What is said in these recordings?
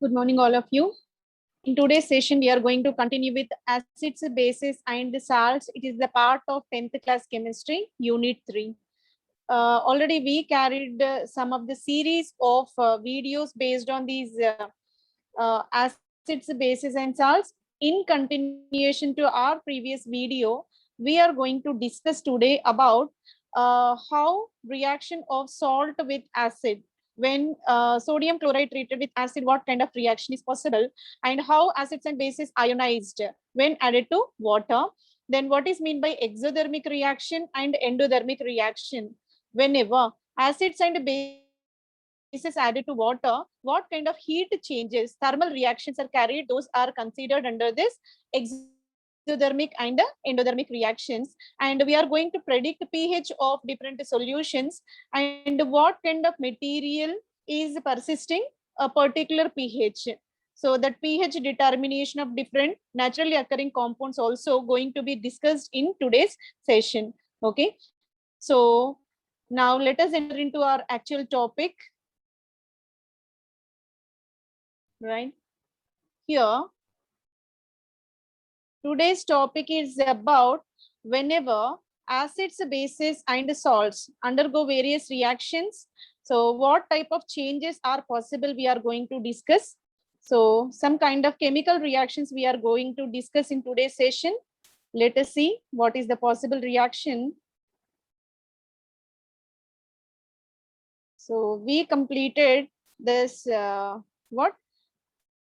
Good morning, all of you. In today's session, we are going to continue with acids, bases, and salts. It is the part of 10th class chemistry, unit 3. Already we carried some of the series of videos based on these acids, bases, and salts. In continuation to our previous video, we are going to discuss today about how reaction of salt with acid, when sodium chloride treated with acid, what kind of reaction is possible, and how acids and bases ionized when added to water. Then what is meant by exothermic reaction and endothermic reaction? Whenever acids and bases added to water, what kind of heat changes, thermal reactions are carried, those are considered under this exothermic and endothermic reactions. And we are going to predict pH of different solutions and what kind of material is persisting a particular pH. So that pH determination of different naturally occurring compounds also going to be discussed in today's session. Okay, so now let us enter into our actual topic. Right here, today's topic is about whenever acids, bases, and salts undergo various reactions. So what type of changes are possible we are going to discuss. So some kind of chemical reactions we are going to discuss in today's session. Let us see what is the possible reaction. So we completed this,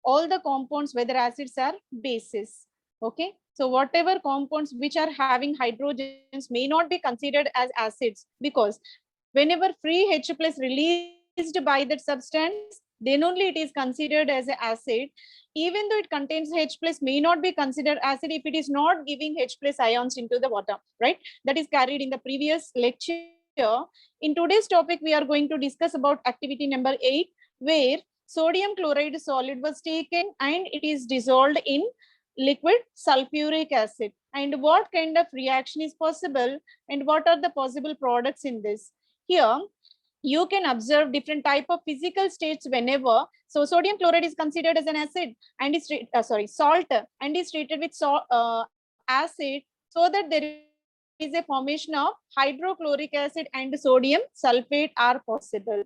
all the compounds, whether acids or bases. Okay, so whatever compounds which are having hydrogens may not be considered as acids, because whenever free H plus released by that substance, then only it is considered as an acid. Even though it contains H plus, may not be considered acid if it is not giving H plus ions into the water, right? That is carried in the previous lecture. In today's topic, we are going to discuss about activity number 8, where sodium chloride solid was taken and it is dissolved in liquid sulfuric acid, and what kind of reaction is possible and what are the possible products in this. Here you can observe different type of physical states whenever. So sodium chloride is considered as an acid and is salt, and is treated with acid, so that there is a formation of hydrochloric acid and sodium sulfate are possible.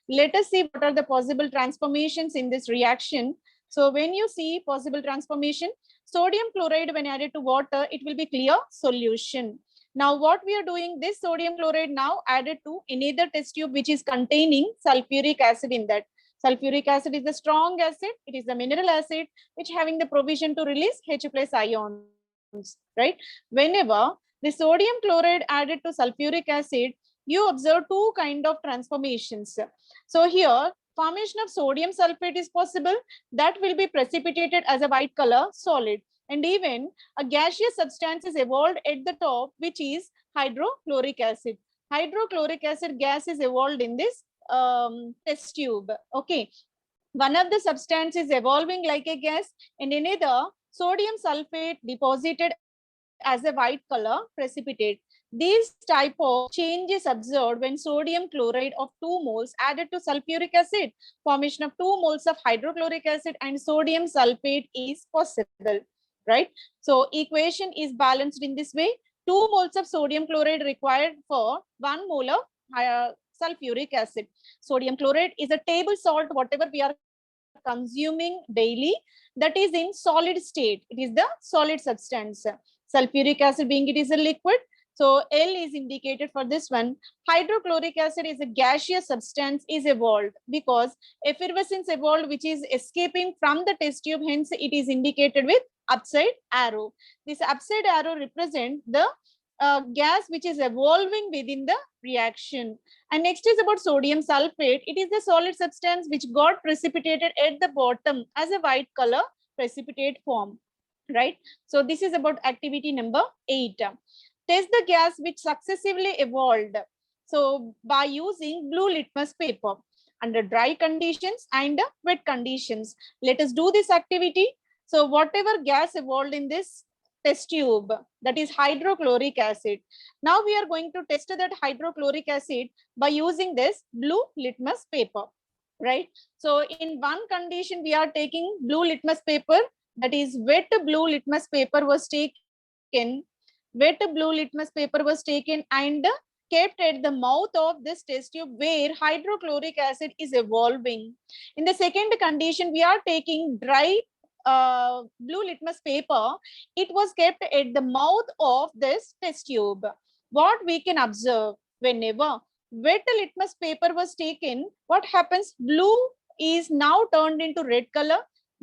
Let us see what are the possible transformations in this reaction. So when you see possible transformation, sodium chloride when added to water, it will be clear solution. Now what we are doing, this sodium chloride now added to another test tube which is containing sulfuric acid in that. Sulfuric acid is a strong acid, it is a mineral acid which having the provision to release H plus ions, right? Whenever the sodium chloride added to sulfuric acid, you observe two kind of transformations. So here formation of sodium sulfate is possible, that will be precipitated as a white color solid, and even a gaseous substance is evolved at the top, which is hydrochloric acid. Hydrochloric acid gas is evolved in this test tube. Okay, one of the substance is evolving like a gas, and another sodium sulfate deposited as a white color precipitate. These type of changes observed when sodium chloride of 2 moles added to sulfuric acid. Formation of 2 moles of hydrochloric acid and sodium sulfate is possible, right? So equation is balanced in this way. 2 moles of sodium chloride required for 1 mole of sulfuric acid. Sodium chloride is a table salt, whatever we are consuming daily, that is in solid state. It is the solid substance. Sulfuric acid being it is a liquid, so L is indicated for this one. Hydrochloric acid is a gaseous substance is evolved because effervescence evolved which is escaping from the test tube, hence it is indicated with upside arrow. This upside arrow represents the gas which is evolving within the reaction. And next is about sodium sulfate. It is the solid substance which got precipitated at the bottom as a white color precipitate form, right? So this is about activity number 8. Test the gas which successively evolved. So by using blue litmus paper under dry conditions and wet conditions. Let us do this activity. So whatever gas evolved in this test tube, that is hydrochloric acid. Now we are going to test that hydrochloric acid by using this blue litmus paper. right? So in one condition, we are taking blue litmus paper, that is wet blue litmus paper was taken, wet blue litmus paper was taken and kept at the mouth of this test tube where hydrochloric acid is evolving. In the second condition, we are taking dry blue litmus paper. It was kept at the mouth of this test tube. What we can observe, whenever wet litmus paper was taken, what happens? Blue is now turned into red color,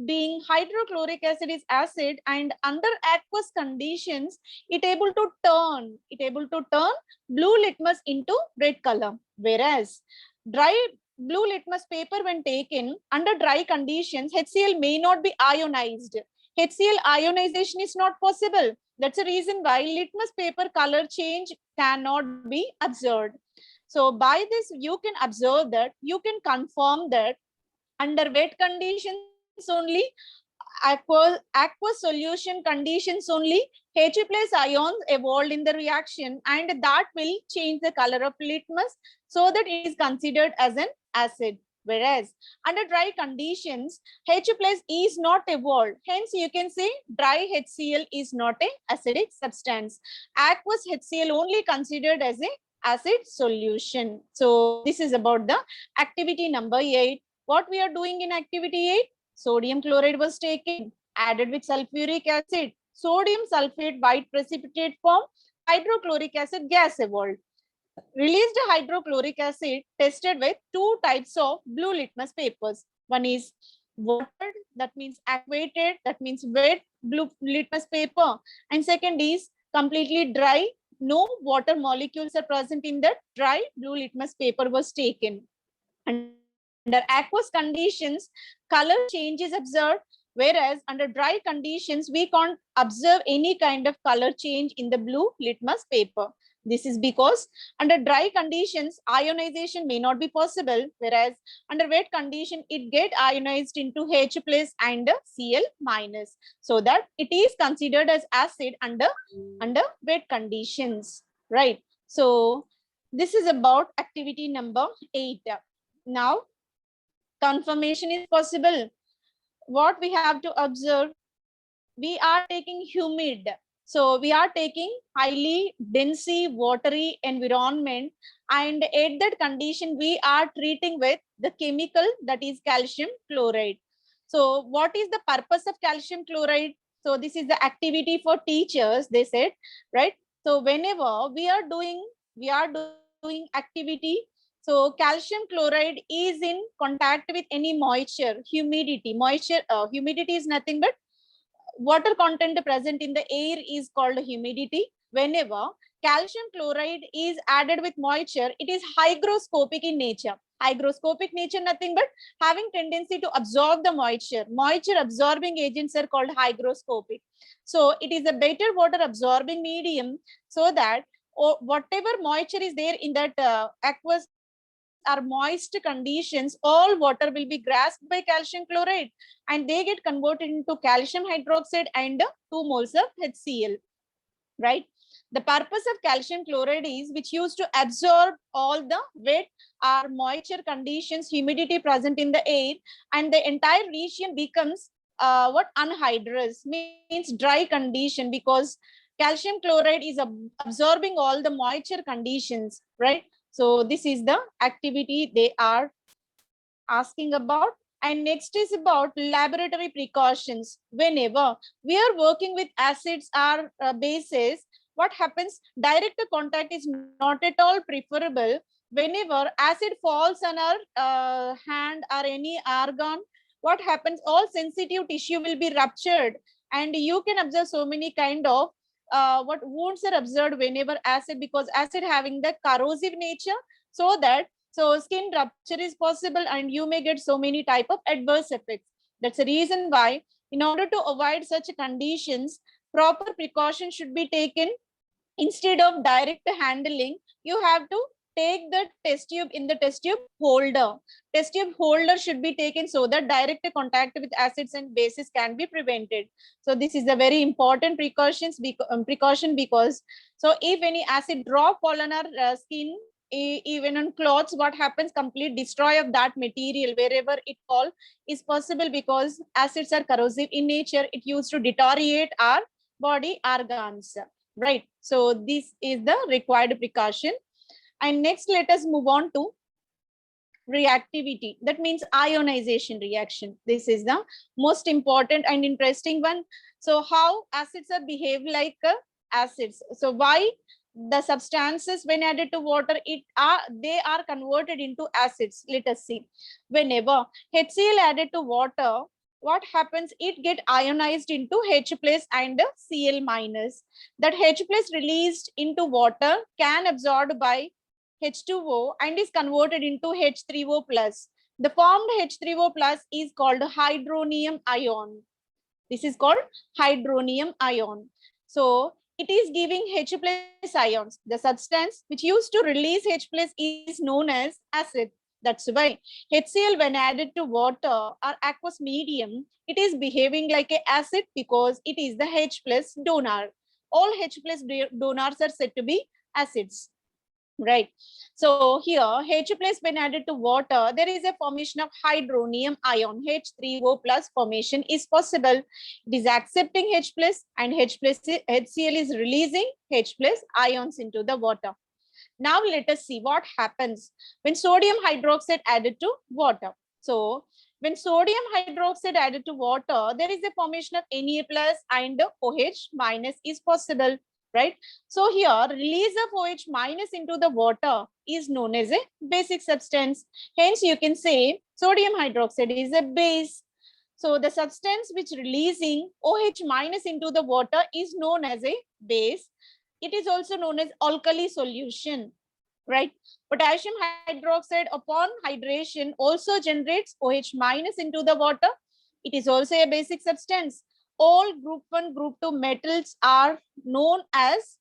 being hydrochloric acid is acid, and under aqueous conditions it able to turn blue litmus into red color. Whereas dry blue litmus paper, when taken under dry conditions, HCl may not be ionized. HCl ionization is not possible. That's the reason why litmus paper color change cannot be observed. So by this, you can observe that, you can confirm that under wet conditions only, aqueous solution conditions only, H plus ions evolved in the reaction, and that will change the color of litmus, so that it is considered as an acid. Whereas under dry conditions, H plus is not evolved. Hence, you can say dry HCl is not a acidic substance. Aqueous HCl only considered as a acid solution. So this is about the activity number 8. What we are doing in activity 8? Sodium chloride was taken, added with sulfuric acid, sodium sulfate white precipitate form, hydrochloric acid gas evolved. Released hydrochloric acid tested with two types of blue litmus papers. One is watered, that means aquated, that means wet blue litmus paper. And second is completely dry, no water molecules are present in that dry blue litmus paper was taken. Under aqueous conditions, color change is observed, whereas under dry conditions, we can't observe any kind of color change in the blue litmus paper. This is because under dry conditions, ionization may not be possible, whereas under wet condition, it get ionized into H plus and Cl minus, so that it is considered as acid under wet conditions, right? So this is about activity number 8. Now, confirmation is possible. What we have to observe, we are taking humid. So we are taking highly densely watery environment, and at that condition, we are treating with the chemical, that is calcium chloride. So what is the purpose of calcium chloride? So this is the activity for teachers, they said, right? So whenever we are doing activity, so calcium chloride is in contact with any moisture, humidity. Humidity is nothing but water content present in the air is called humidity. Whenever calcium chloride is added with moisture, it is hygroscopic in nature. Hygroscopic nature, nothing but having tendency to absorb the moisture. Moisture absorbing agents are called hygroscopic. So it is a better water absorbing medium, so that whatever moisture is there in that aqueous or moist conditions, all water will be grasped by calcium chloride, and they get converted into calcium hydroxide and 2 moles of HCl, right? The purpose of calcium chloride is which used to absorb all the wet or moisture conditions, humidity present in the air, and the entire region becomes anhydrous, means dry condition, because calcium chloride is absorbing all the moisture conditions, right? So this is the activity they are asking about. And next is about laboratory precautions. Whenever we are working with acids or bases, what happens? Direct contact is not at all preferable. Whenever acid falls on our hand or any organ, what happens? All sensitive tissue will be ruptured, and you can observe so many kind of wounds are observed whenever acid, because acid having the corrosive nature, so that skin rupture is possible, and you may get so many type of adverse effects. That's the reason why, in order to avoid such conditions, proper precaution should be taken. Instead of direct handling, you have to take the test tube in the test tube holder. Test tube holder should be taken, so that direct contact with acids and bases can be prevented. So this is a very important precaution, because so if any acid drop fall on our skin, even on clothes, what happens? Complete destroy of that material wherever it all is possible, because acids are corrosive in nature. It used to deteriorate our body organs, right? So this is the required precaution. And next, let us move on to reactivity. That means ionization reaction. This is the most important and interesting one. So how acids are behave like acids? So why the substances when added to water, they are converted into acids? Let us see. Whenever HCl added to water, what happens? It get ionized into H plus and Cl minus. That H plus released into water can absorbed by H2O and is converted into H3O plus. The formed H3O plus is called hydronium ion. This is called hydronium ion. So it is giving H plus ions. The substance which used to release H plus is known as acid. That's why HCl, when added to water or aqueous medium, it is behaving like an acid because it is the H plus donor. All H plus donors are said to be acids. Right. So here H plus when added to water, there is a formation of hydronium ion. H3O plus formation is possible. It is accepting H plus and HCl is releasing H plus ions into the water. Now let us see what happens when sodium hydroxide added to water. So when sodium hydroxide added to water, there is a formation of Na plus and OH minus is possible. Right. So here release of OH minus into the water is known as a basic substance. Hence you can say sodium hydroxide is a base. So the substance which releasing OH minus into the water is known as a base. It is also known as alkali solution. Right. Potassium hydroxide upon hydration also generates OH minus into the water. It is also a basic substance. All group 1, group 2 metals are known as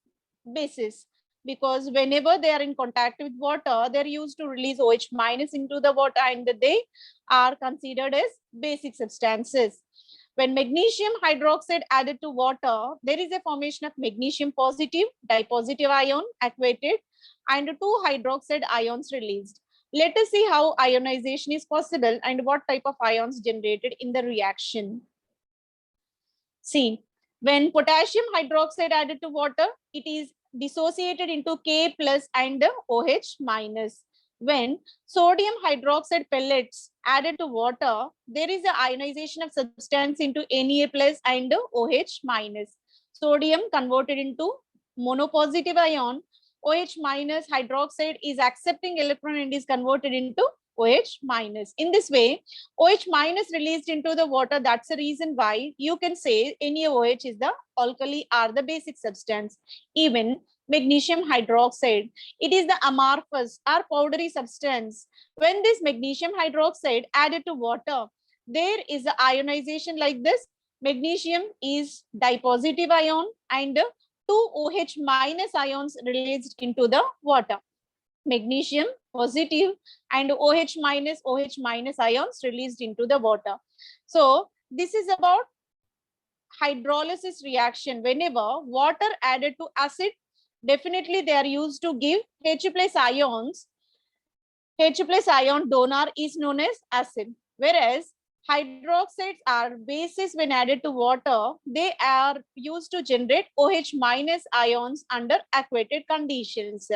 bases because whenever they are in contact with water, they're used to release OH minus into the water and they are considered as basic substances. When magnesium hydroxide added to water, there is a formation of magnesium positive, dipositive ion aquated and 2 hydroxide ions released. Let us see how ionization is possible and what type of ions generated in the reaction. See, when potassium hydroxide added to water, it is dissociated into K plus and OH minus. When sodium hydroxide pellets added to water, there is an ionization of substance into Na plus and OH minus. Sodium converted into monopositive ion. OH minus hydroxide is accepting electron and is converted into OH minus. In this way, OH minus released into the water. That's the reason why you can say NaOH is the alkali or the basic substance. Even magnesium hydroxide, it is the amorphous or powdery substance. When this magnesium hydroxide added to water, there is the ionization like this. Magnesium is dipositive ion and 2 OH minus ions released into the water. Magnesium positive and OH minus ions released into the water. So this is about hydrolysis reaction. Whenever water added to acid, definitely they are used to give H plus ions. H plus ion donor is known as acid. Whereas hydroxides are bases when added to water. They are used to generate OH minus ions under aquated conditions.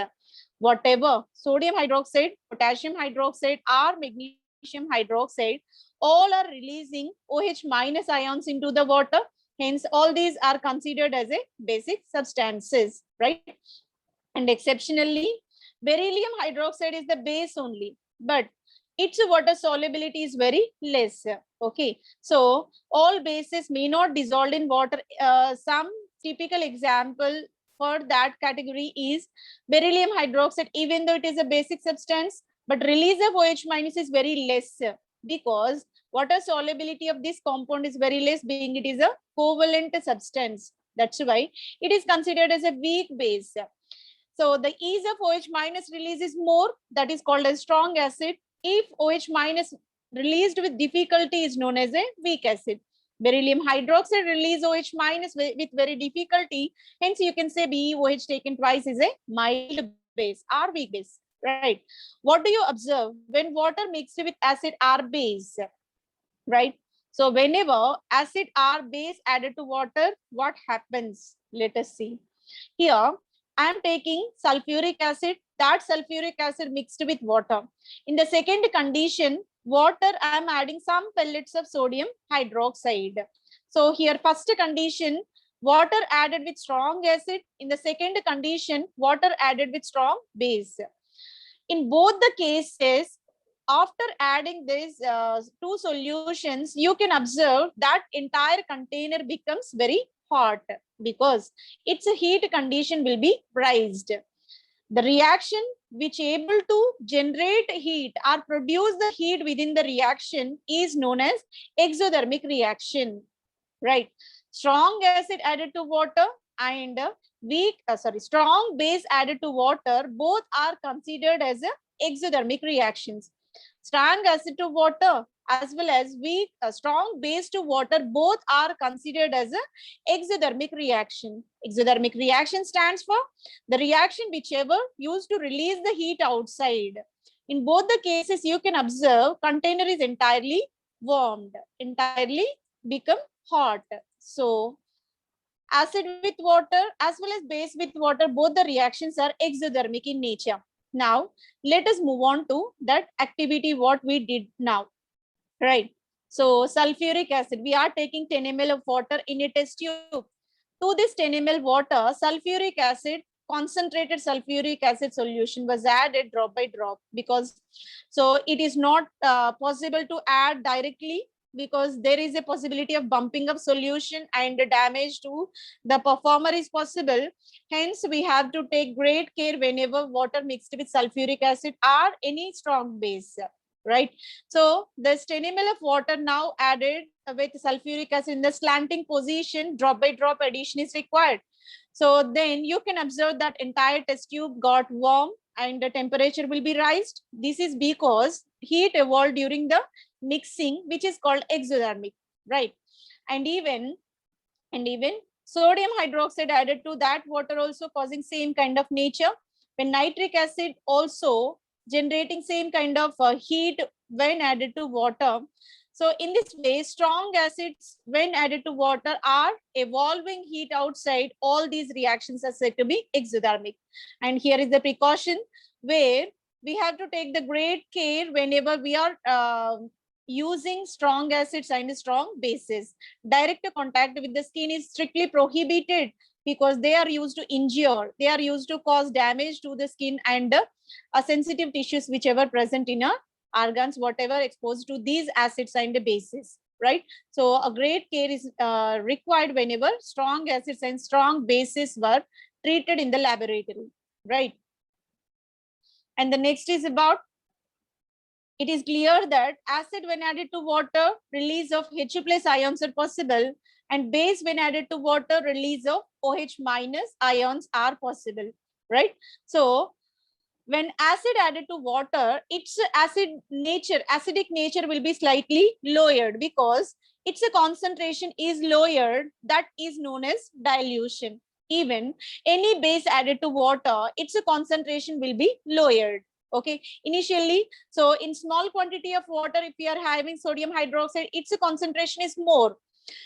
Whatever sodium hydroxide, potassium hydroxide or magnesium hydroxide, all are releasing OH minus ions into the water. Hence, all these are considered as a basic substances, right? And exceptionally, beryllium hydroxide is the base only, but its water solubility is very less. Okay, so all bases may not dissolve in water. Some typical example for that category is beryllium hydroxide. Even though it is a basic substance, but release of OH minus is very less because water solubility of this compound is very less, being it is a covalent substance. That's why it is considered as a weak base. So the ease of OH minus release is more, that is called as strong acid. If OH minus released with difficulty is known as a weak acid. Beryllium hydroxide release OH minus with very difficulty. Hence you can say BeOH taken twice is a mild base or weak base, right? What do you observe when water mixed with acid or base, right? So whenever acid or base added to water, what happens? Let us see. Here, I am taking sulfuric acid, that sulfuric acid mixed with water. In the second condition, water, I am adding some pellets of sodium hydroxide. So here, first condition, water added with strong acid. In the second condition, water added with strong base. In both the cases, after adding these two solutions, you can observe that entire container becomes very hot because its heat condition will be raised. The reaction which able to generate heat or produce the heat within the reaction is known as exothermic reaction, right? Strong acid added to water and strong base added to water, both are considered as exothermic reactions. Strong acid to water as well as strong base to water, both are considered as a exothermic reaction. Exothermic reaction stands for the reaction whichever used to release the heat outside. In both the cases, you can observe container is entirely warmed, entirely become hot. So acid with water as well as base with water, both the reactions are exothermic in nature. Now, let us move on to that activity what we did now, right? So sulfuric acid, we are taking 10 ml of water in a test tube. To this 10 ml water, sulfuric acid, concentrated sulfuric acid solution was added drop by drop, because so it is not possible to add directly, because there is a possibility of bumping of solution and damage to the performer is possible. Hence, we have to take great care whenever water mixed with sulfuric acid or any strong base, right? So the 10 ml of water now added with sulfuric acid in the slanting position, drop by drop addition is required. So then you can observe that entire test tube got warm and the temperature will be raised. This is because heat evolved during the mixing, which is called exothermic, right? And even sodium hydroxide added to that water also causing same kind of nature. When nitric acid also generating same kind of heat when added to water. So in this way, strong acids when added to water are evolving heat outside. All these reactions are said to be exothermic. And here is the precaution where we have to take the great care whenever we are using strong acids and strong bases. Direct contact with the skin is strictly prohibited because they are used to injure, they are used to cause damage to the skin and sensitive tissues whichever present in our organs, whatever exposed to these acids and bases, right? So a great care is required whenever strong acids and strong bases were treated in the laboratory, right? And the next is about, it is clear that acid when added to water, release of H plus ions are possible, and base when added to water, release of OH minus ions are possible, right? So when acid added to water, its acidic nature will be slightly lowered because its concentration is lowered. That is known as dilution. Even any base added to water, its concentration will be lowered. Okay, initially, so in small quantity of water, if we are having sodium hydroxide, its concentration is more.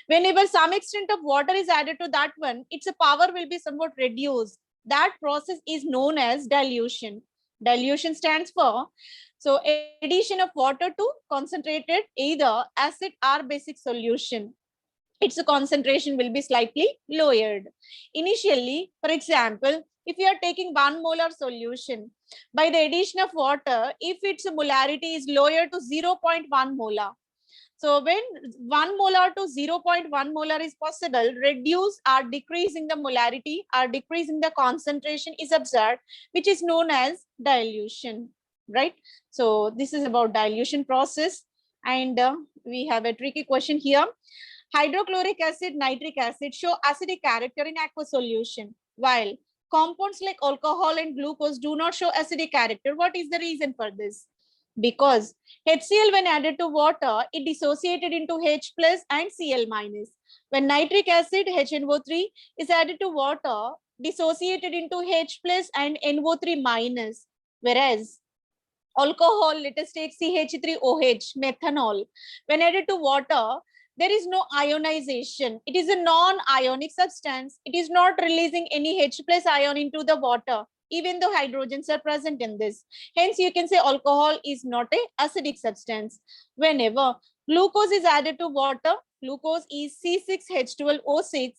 Whenever some extent of water is added to that one, its power will be somewhat reduced. That process is known as dilution. Dilution stands for, so addition of water to concentrated either acid or basic solution. Its concentration will be slightly lowered. Initially, for example, if you are taking 1 molar solution, by the addition of water, if its molarity is lowered to 0.1 molar, so when 1 molar to 0.1 molar is possible, reduce or decreasing the molarity or decreasing the concentration is observed, which is known as dilution, right? So this is about dilution process. And we have a tricky question here. Hydrochloric acid, nitric acid show acidic character in aqueous solution, while compounds like alcohol and glucose do not show acidic character. What is the reason for this? Because HCl when added to water, it dissociated into H plus and Cl minus. When nitric acid, HNO3, is added to water, dissociated into H plus and NO3 minus. Whereas alcohol, let us take CH3OH, methanol, when added to water, there is no ionization. It is a non-ionic substance. It is not releasing any H plus ion into the water, even though hydrogens are present in this. Hence, you can say alcohol is not a acidic substance. Whenever glucose is added to water, glucose is C6H12O6.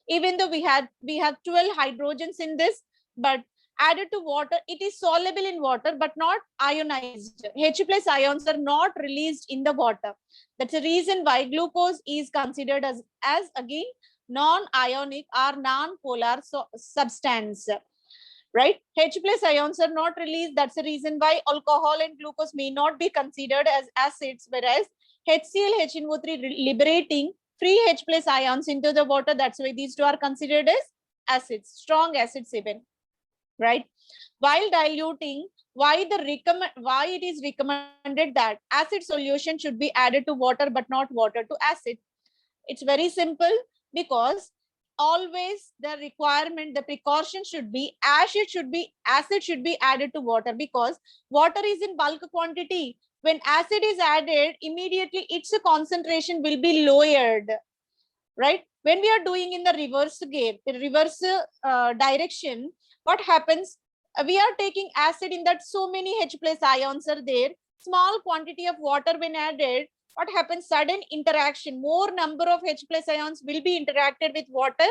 Even though we have 12 hydrogens in this, but added to water, it is soluble in water but not ionized. H plus ions are not released in the water. That's the reason why glucose is considered as again non-ionic or non-polar substance. Right? H plus ions are not released. That's the reason why alcohol and glucose may not be considered as acids, whereas HCl, HNO3 liberating free H plus ions into the water. That's why these two are considered as acids, strong acids even. Right? While diluting, why it is recommended that acid solution should be added to water but not water to acid? It's very simple, because always the requirement, the precaution should be acid should be added to water, because water is in bulk quantity. When acid is added, immediately its concentration will be lowered. Right? When we are doing in the reverse direction, what happens? We are taking acid in that so many H plus ions are there. Small quantity of water when added, what happens? Sudden interaction, more number of H plus ions will be interacted with water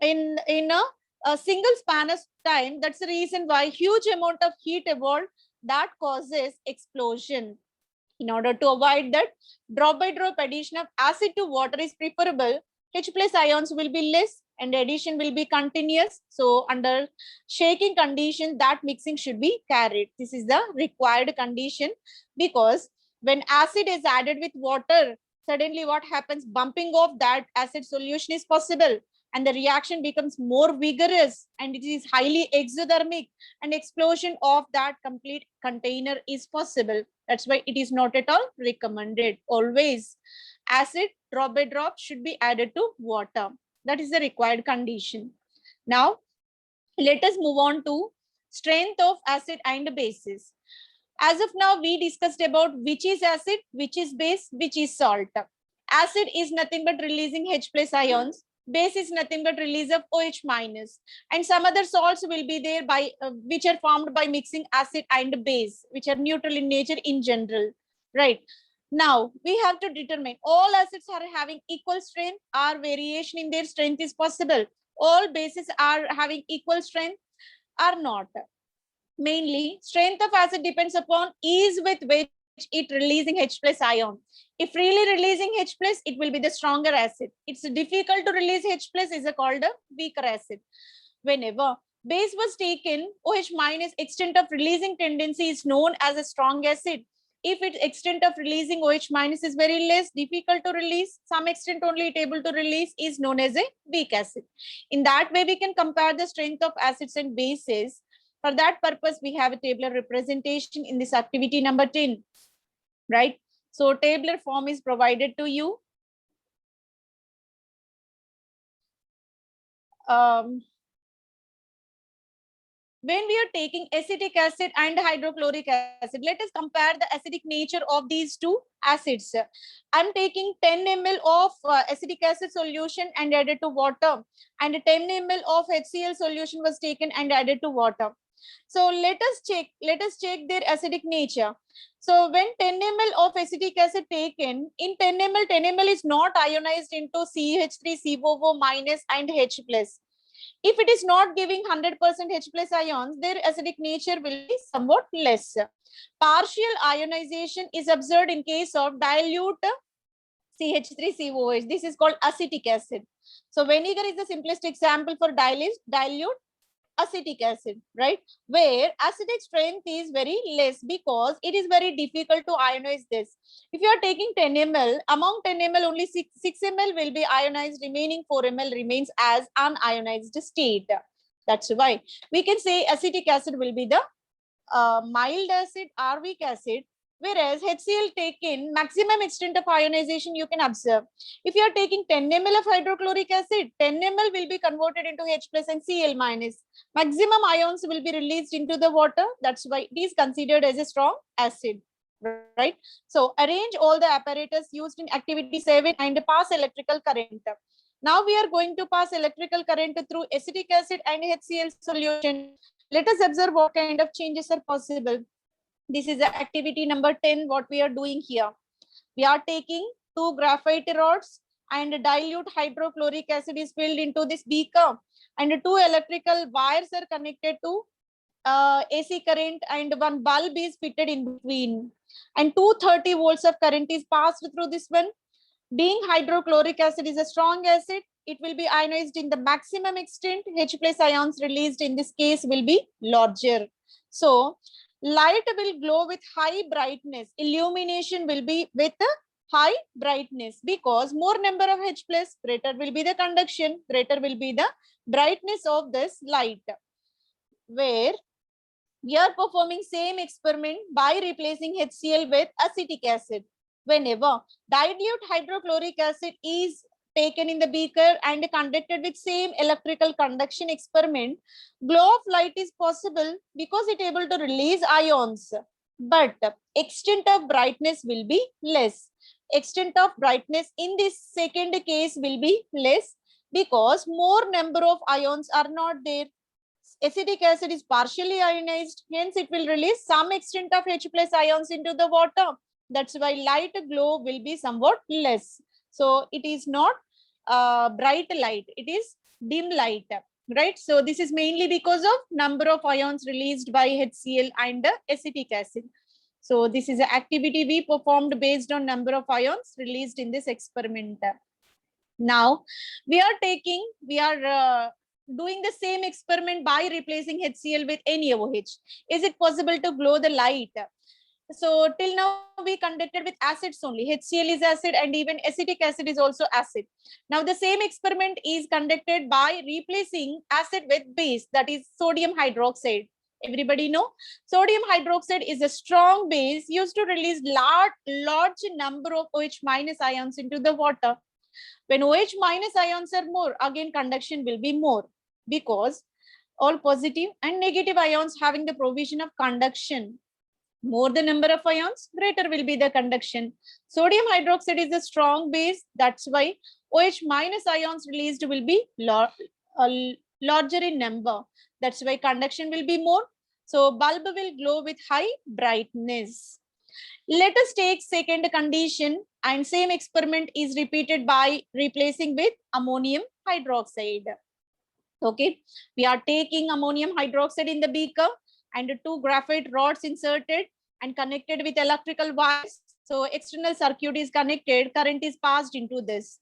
in a single span of time. That's the reason why huge amount of heat evolved that causes explosion. In order to avoid that, drop by drop addition of acid to water is preferable. H plus ions will be less and addition will be continuous. So under shaking condition, that mixing should be carried. This is the required condition, because when acid is added with water, suddenly what happens? Bumping of that acid solution is possible, and the reaction becomes more vigorous, and it is highly exothermic, and explosion of that complete container is possible. That's why it is not at all recommended. Always acid drop by drop should be added to water. That is the required condition. Now, let us move on to strength of acid and bases. As of now, we discussed about which is acid, which is base, which is salt. Acid is nothing but releasing H plus ions. Base is nothing but release of OH minus. And some other salts will be there by which are formed by mixing acid and base, which are neutral in nature in general. Right? Now, we have to determine all acids are having equal strength, or variation in their strength is possible. All bases are having equal strength or not. Mainly, strength of acid depends upon ease with which it releasing H plus ion. If really releasing H plus, it will be the stronger acid. It's difficult to release H plus, is called a weaker acid. Whenever base was taken, OH minus extent of releasing tendency is known as a strong acid. If its extent of releasing OH minus is very less, difficult to release, some extent only it able to release, is known as a weak acid. In that way, we can compare the strength of acids and bases. For that purpose, we have a tabular representation in this activity number 10, right? So tabular form is provided to you. When we are taking acetic acid and hydrochloric acid, let us compare the acidic nature of these two acids. I'm taking 10 ml of acetic acid solution and added to water, and 10 ml of HCl solution was taken and added to water. So let us check their acidic nature. So when 10 ml of acetic acid taken, in 10 ml is not ionized into CH3COO minus and H plus. If it is not giving 100% H plus ions, their acidic nature will be somewhat less. Partial ionization is observed in case of dilute CH3COH. This is called acetic acid. So vinegar is the simplest example for dilute acetic acid, right? Where acidic strength is very less, because it is very difficult to ionize this. If you are taking 10 ml, among 10 ml, only 6 ml will be ionized, remaining 4 ml remains as unionized state. That's why we can say acetic acid will be the mild acid or weak acid. Whereas HCl taken maximum extent of ionization you can observe. If you are taking 10 ml of hydrochloric acid, 10 ml will be converted into H plus and Cl minus. Maximum ions will be released into the water. That's why it is considered as a strong acid, right? So arrange all the apparatus used in activity 7 and pass electrical current. Now we are going to pass electrical current through acetic acid and HCl solution. Let us observe what kind of changes are possible. This is the activity number 10, what we are doing here. We are taking 2 graphite rods and dilute hydrochloric acid is filled into this beaker, and 2 electrical wires are connected to AC current, and 1 bulb is fitted in between, and 230 volts of current is passed through this one. Being hydrochloric acid is a strong acid, it will be ionized in the maximum extent. H plus ions released in this case will be larger. So light will glow with high brightness. Illumination will be with high brightness, because more number of H plus, greater will be the conduction, greater will be the brightness of this light. Where we are performing same experiment by replacing HCl with acetic acid. Whenever dilute hydrochloric acid is taken in the beaker and conducted with same electrical conduction experiment, glow of light is possible because it able to release ions, but extent of brightness will be less. Extent of brightness in this second case will be less because more number of ions are not there. Acetic acid is partially ionized, hence it will release some extent of H plus ions into the water. That's why light glow will be somewhat less. So it is not bright light, it is dim light, right? So this is mainly because of number of ions released by HCl and acetic acid. So this is an activity we performed based on number of ions released in this experiment. Now we are doing the same experiment by replacing HCl with NaOH. Is it possible to glow the light? So till now we conducted with acids only. HCl is acid and even acetic acid is also acid. Now the same experiment is conducted by replacing acid with base, that is sodium hydroxide. Everybody know sodium hydroxide is a strong base used to release large number of OH minus ions into the water. When OH minus ions are more, again conduction will be more, because all positive and negative ions having the provision of conduction. More the number of ions, greater will be the conduction. Sodium hydroxide is a strong base. That's why OH minus ions released will be larger in number. That's why conduction will be more. So bulb will glow with high brightness. Let us take second condition, and same experiment is repeated by replacing with ammonium hydroxide. Okay, we are taking ammonium hydroxide in the beaker and 2 graphite rods inserted and connected with electrical wires. So external circuit is connected, current is passed into this.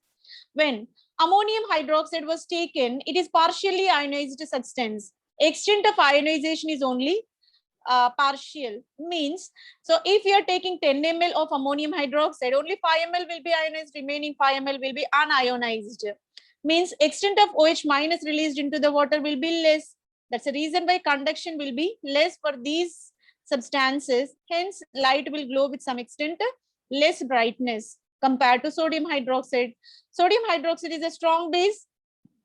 When ammonium hydroxide was taken, it is partially ionized substance. Extent of ionization is only partial, means, so if you are taking 10 ml of ammonium hydroxide, only 5 ml will be ionized, remaining 5 ml will be unionized. Means extent of OH minus released into the water will be less. That's the reason why conduction will be less for these substances. Hence, light will glow with some extent less brightness compared to sodium hydroxide. Sodium hydroxide is a strong base.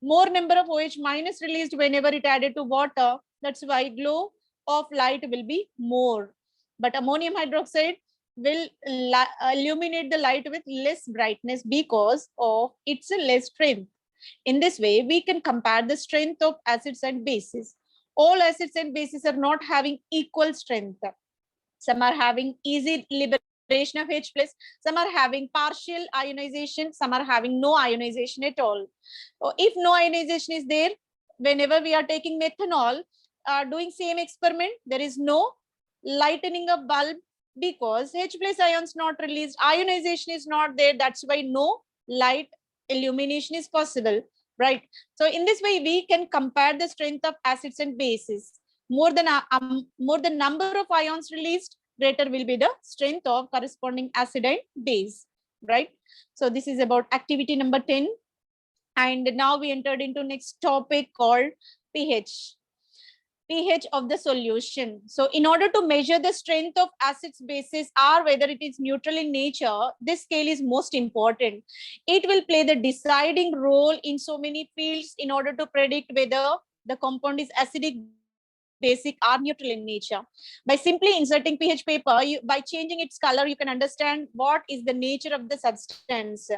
More number of OH minus released whenever it added to water. That's why glow of light will be more. But ammonium hydroxide will illuminate the light with less brightness because of its less strength. In this way, we can compare the strength of acids and bases. All acids and bases are not having equal strength. Some are having easy liberation of H plus, some are having partial ionization, some are having no ionization at all. So if no ionization is there, whenever we are taking methanol, doing same experiment, there is no lightening of bulb because H plus ions not released, ionization is not there. That's why no light illumination is possible, right? So in this way, we can compare the strength of acids and bases. More than number of ions released, greater will be the strength of corresponding acid and base, right? So this is about activity number 10. And now we entered into next topic called pH. pH of the solution. So in order to measure the strength of acids, bases, or whether it is neutral in nature, this scale is most important. It will play the deciding role in so many fields in order to predict whether the compound is acidic, basic, or neutral in nature. By simply inserting pH paper, by changing its color, you can understand what is the nature of the substance.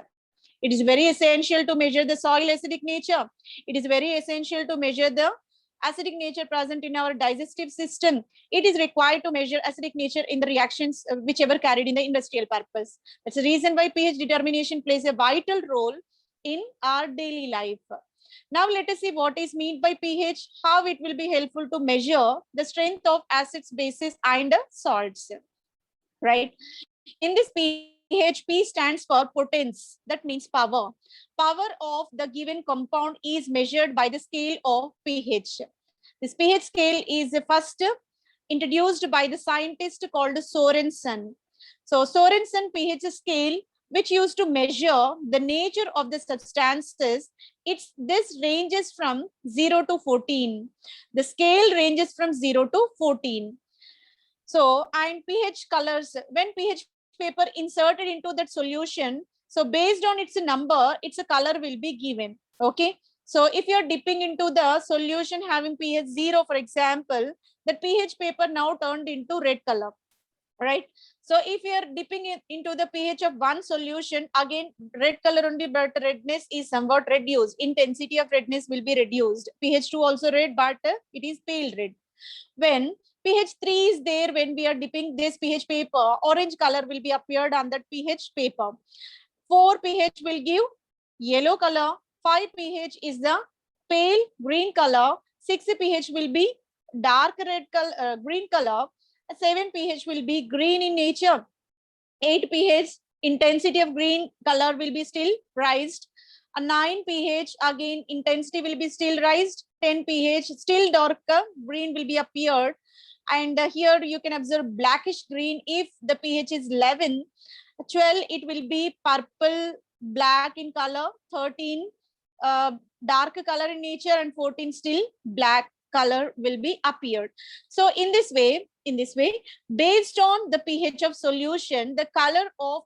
It is very essential to measure the soil acidic nature. It is very essential to measure the acidic nature present in our digestive system. It is required to measure acidic nature in the reactions whichever carried in the industrial purpose. That's the reason why pH determination plays a vital role in our daily life. Now let us see what is meant by pH, how it will be helpful to measure the strength of acids, bases, and salts. Right? In this pH, P stands for potence. That means power. Power of the given compound is measured by the scale of pH. This pH scale is first introduced by the scientist called Sorensen. So Sorensen pH scale, which used to measure the nature of the substances, this ranges from 0 to 14. The scale ranges from 0 to 14. So, and pH colors, when pH paper inserted into that solution, so based on its number, its color will be given. Okay. So if you're dipping into the solution having pH 0, for example, the pH paper now turned into red color. Right. So if you are dipping into the pH of one solution, again red color only, but redness is somewhat reduced. Intensity of redness will be reduced. pH 2 also red, but it is pale red. When pH 3 is there, when we are dipping this pH paper, orange color will be appeared on that pH paper. 4 pH will give yellow color. 5 pH is the pale green color. 6 pH will be dark red color, green color. 7 pH will be green in nature. 8 pH, intensity of green color will be still raised. 9 pH, again intensity will be still raised. 10 pH, still darker green will be appeared. And here you can observe blackish green if the pH is 11. 12, it will be purple black in color. 13, dark color in nature, and 14 still black color will be appeared. So in this way, based on the pH of solution, the color of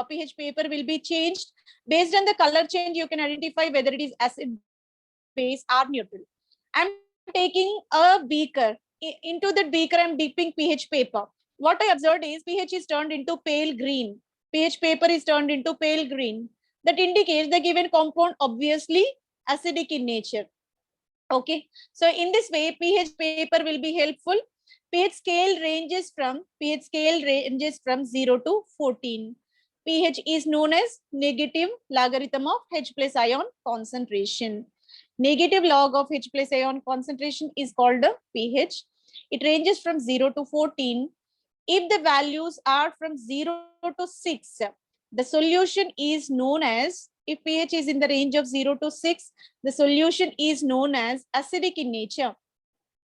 pH paper will be changed. Based on the color change, you can identify whether it is acid, base, or neutral. I'm taking a beaker. Into the beaker, I'm dipping pH paper. What I observed is pH is turned into pale green. pH paper is turned into pale green. That indicates the given compound obviously acidic in nature. Okay, so in this way, pH paper will be helpful. pH scale ranges from 0 to 14. pH is known as negative logarithm of H plus ion concentration. Negative log of H plus ion concentration is called the pH. It ranges from 0 to 14. If the values are from 0 to 6, the solution is known as, if pH is in the range of 0 to 6, the solution is known as acidic in nature.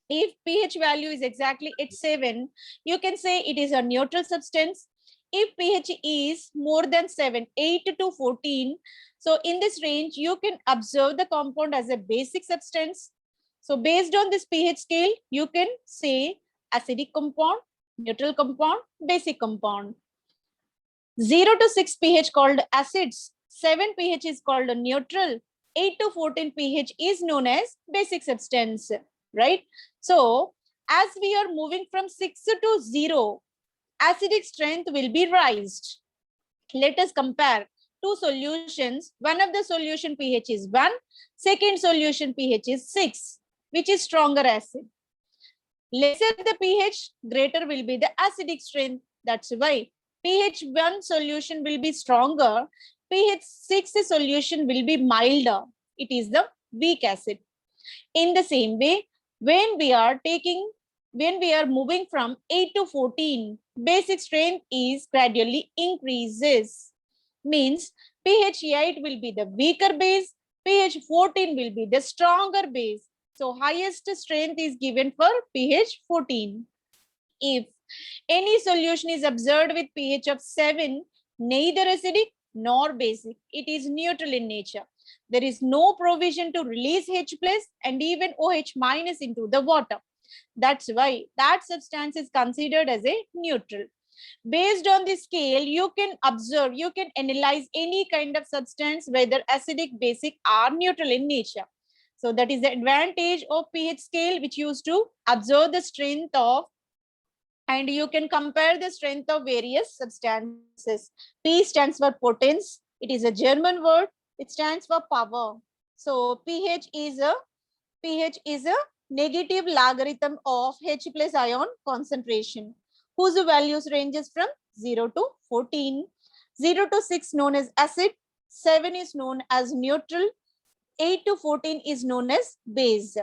If pH value is exactly at 7, you can say it is a neutral substance. If pH is more than 7, 8 to 14, so in this range, you can observe the compound as a basic substance. So based on this pH scale, you can say acidic compound, neutral compound, basic compound. 0 to 6 pH called acids, 7 pH is called a neutral, 8 to 14 pH is known as basic substance, right? So as we are moving from 6 to 0, acidic strength will be raised. Let us compare two solutions. One of the solution pH is 1, second solution pH is 6. Which is stronger acid? Lesser the pH, greater will be the acidic strength. That's why pH 1 solution will be stronger, pH 6 solution will be milder. It is the weak acid. In the same way, when we are moving from 8 to 14, basic strength is gradually increases. Means pH 8 will be the weaker base, pH 14 will be the stronger base. So highest strength is given for pH 14. If any solution is observed with pH of 7, neither acidic nor basic, it is neutral in nature. There is no provision to release H plus and even OH minus into the water. That's why that substance is considered as a neutral. Based on the scale, you can observe, you can analyze any kind of substance, whether acidic, basic, or neutral in nature. So that is the advantage of pH scale, which used to observe the strength of, and you can compare the strength of various substances. P stands for potence. It is a German word. It stands for power. So pH is a negative logarithm of H plus ion concentration, whose values ranges from 0 to 14. 0 to 6 known as acid, 7 is known as neutral, 8 to 14 is known as base,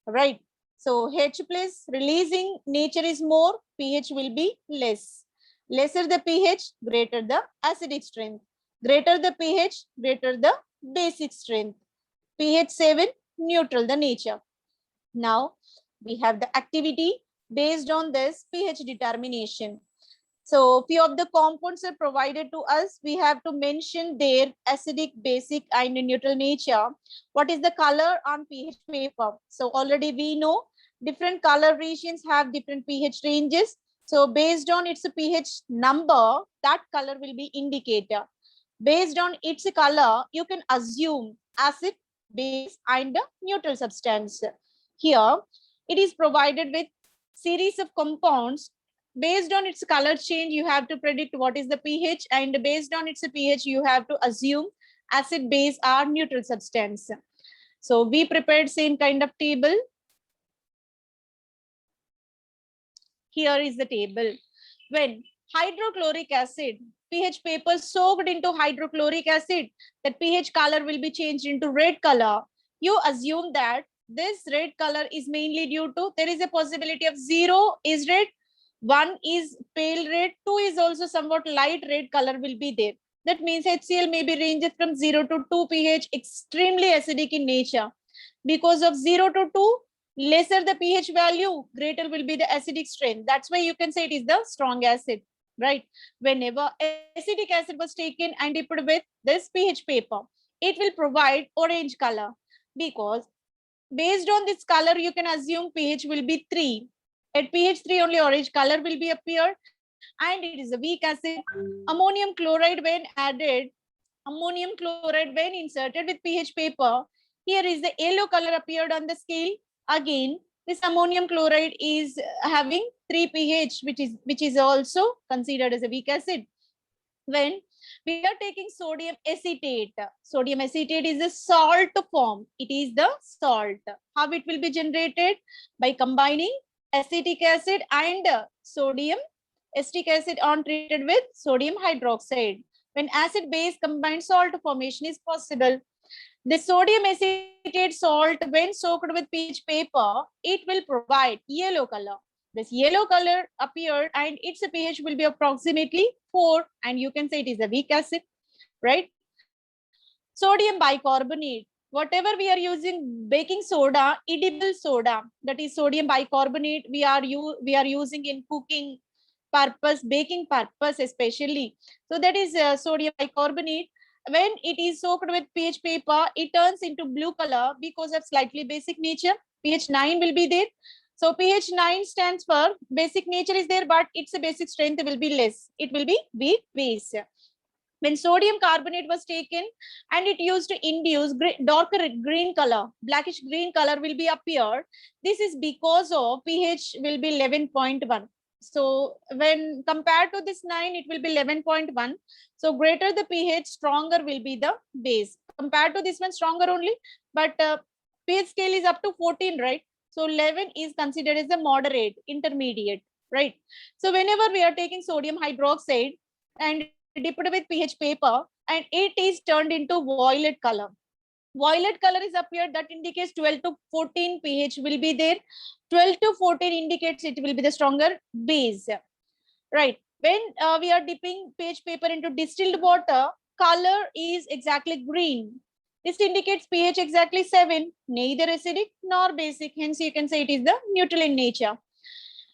right? So H plus releasing nature is more, pH will be less. Lesser the pH, greater the acidic strength. Greater the pH, greater the basic strength. pH 7, neutral the nature. Now we have the activity based on this pH determination. So few of the compounds are provided to us. We have to mention their acidic, basic, and neutral nature. What is the color on pH paper? So already we know different color regions have different pH ranges. So based on its pH number, that color will be indicator. Based on its color, you can assume acid, base, and neutral substance. Here, it is provided with series of compounds. Based on its color change, you have to predict what is the pH, and based on its pH, you have to assume acid, base, or neutral substance. So we prepared same kind of table. Here is the table. When hydrochloric acid, pH paper soaked into hydrochloric acid, that pH color will be changed into red color. You assume that this red color is mainly due to, there is a possibility of 0 is red, 1 is pale red, 2 is also somewhat light red color will be there. That means HCl may be ranges from 0 to 2 pH, extremely acidic in nature. Because of 0 to 2, lesser the pH value, greater will be the acidic strength. That's why you can say it is the strong acid, right? Whenever acetic acid was taken and dipped with this pH paper, it will provide orange color, because based on this color, you can assume pH will be 3. At pH 3, only orange color will be appeared, and it is a weak acid. Ammonium chloride when added, ammonium chloride when inserted with pH paper, here is the yellow color appeared on the scale. Again, this ammonium chloride is having 3 pH, which is also considered as a weak acid. When we are taking sodium acetate is a salt form. It is the salt. How it will be generated? By combining acetic acid and sodium acetic acid on treated with sodium hydroxide. When acid base combined, salt formation is possible. The sodium acetate salt, when soaked with pH paper, it will provide yellow color. This yellow color appeared and its pH will be approximately 4, and you can say it is a weak acid, right? Sodium bicarbonate, whatever we are using, baking soda, edible soda, that is sodium bicarbonate, we are using in cooking purpose, baking purpose especially. So that is sodium bicarbonate. When it is soaked with pH paper, it turns into blue color because of slightly basic nature. pH 9 will be there. So pH 9 stands for basic nature is there, but its basic strength will be less. It will be weak base. When sodium carbonate was taken and it used to induce darker green color, blackish green color will be appeared. This is because of pH will be 11.1. So when compared to this 9, it will be 11.1. So greater the pH, stronger will be the base. Compared to this one, stronger only, but pH scale is up to 14, right? So 11 is considered as a moderate, intermediate, right? So whenever we are taking sodium hydroxide and dipped with pH paper, and it is turned into violet color. Violet color is appeared, that indicates 12 to 14 pH will be there. 12 to 14 indicates it will be the stronger base, right? When we are dipping pH paper into distilled water, color is exactly green. This indicates pH exactly 7, neither acidic nor basic. Hence, you can say it is the neutral in nature.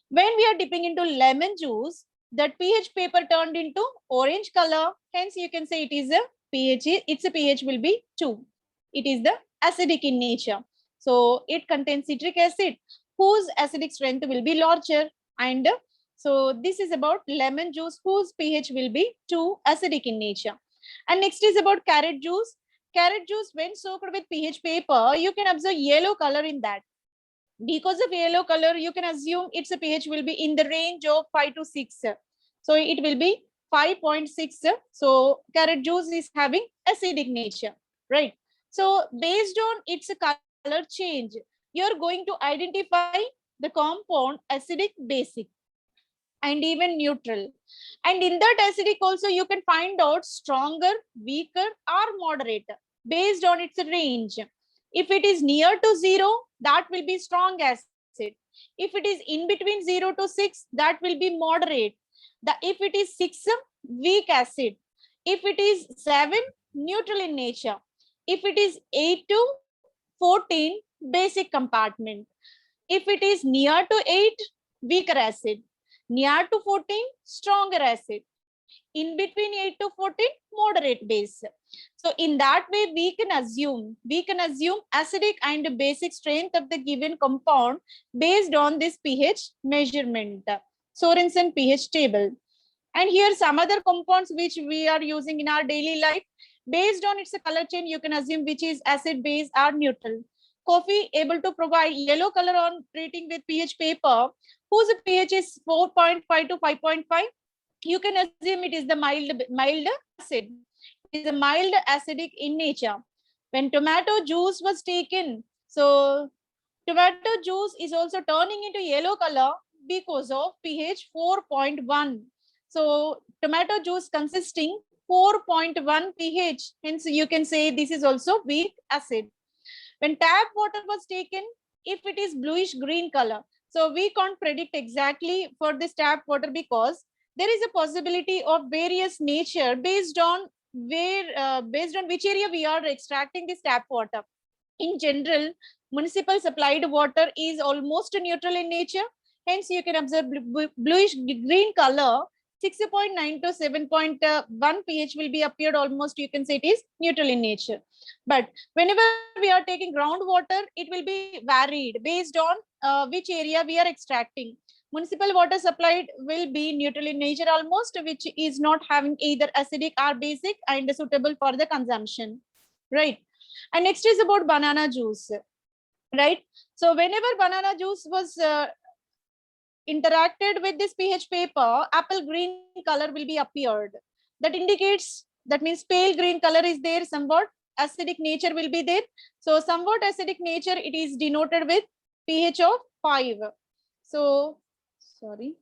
When we are dipping into lemon juice, that pH paper turned into orange color. Hence, you can say it is a pH. Its a pH will be 2. It is the acidic in nature. So it contains citric acid. whose acidic strength will be larger. And so this is about lemon juice whose pH will be 2 acidic in nature. And next is about carrot juice. Carrot juice, when soaked with pH paper, you can observe yellow color in that. Because of yellow color, you can assume its pH will be in the range of 5 to 6. So it will be 5.6. So carrot juice is having acidic nature, right? So based on its color change, you're going to identify the compound acidic, basic, and even neutral. And in that acidic also you can find out stronger, weaker, or moderate based on its range. If it is near to 0, that will be strong acid. If it is in between 0 to 6, that will be moderate. If it is 6, weak acid. If it is 7, neutral in nature. If it is 8 to 14, basic compartment. If it is near to 8, weaker acid. Near to 14, stronger acid. In between 8 to 14, moderate base. So in that way, we can assume acidic and basic strength of the given compound based on this pH measurement, Sorensen pH table. And here some other compounds which we are using in our daily life. Based on its color chain, you can assume which is acid, base, or neutral. Coffee able to provide yellow color on treating with pH paper, whose pH is 4.5 to 5.5. You can assume it is the mild acid. It is a mild acidic in nature. When tomato juice was taken, so tomato juice is also turning into yellow color because of pH 4.1. So tomato juice consisting 4.1 pH. Hence you can say this is also weak acid. When tap water was taken, if it is bluish green color, so we can't predict exactly for this tap water because there is a possibility of various nature based on which area we are extracting this tap water. In general, municipal supplied water is almost neutral in nature. Hence, you can observe bluish green color. 6.9 to 7.1 pH will be appeared almost, you can say it is neutral in nature. But whenever we are taking groundwater, it will be varied based on which area we are extracting. Municipal water supplied will be neutral in nature almost, which is not having either acidic or basic and suitable for the consumption, right? And next is about banana juice, right? So whenever banana juice was interacted with this pH paper, apple green color will be appeared. That indicates, that means pale green color is there, somewhat acidic nature will be there. So somewhat acidic nature, it is denoted with pH of 5. So, sorry.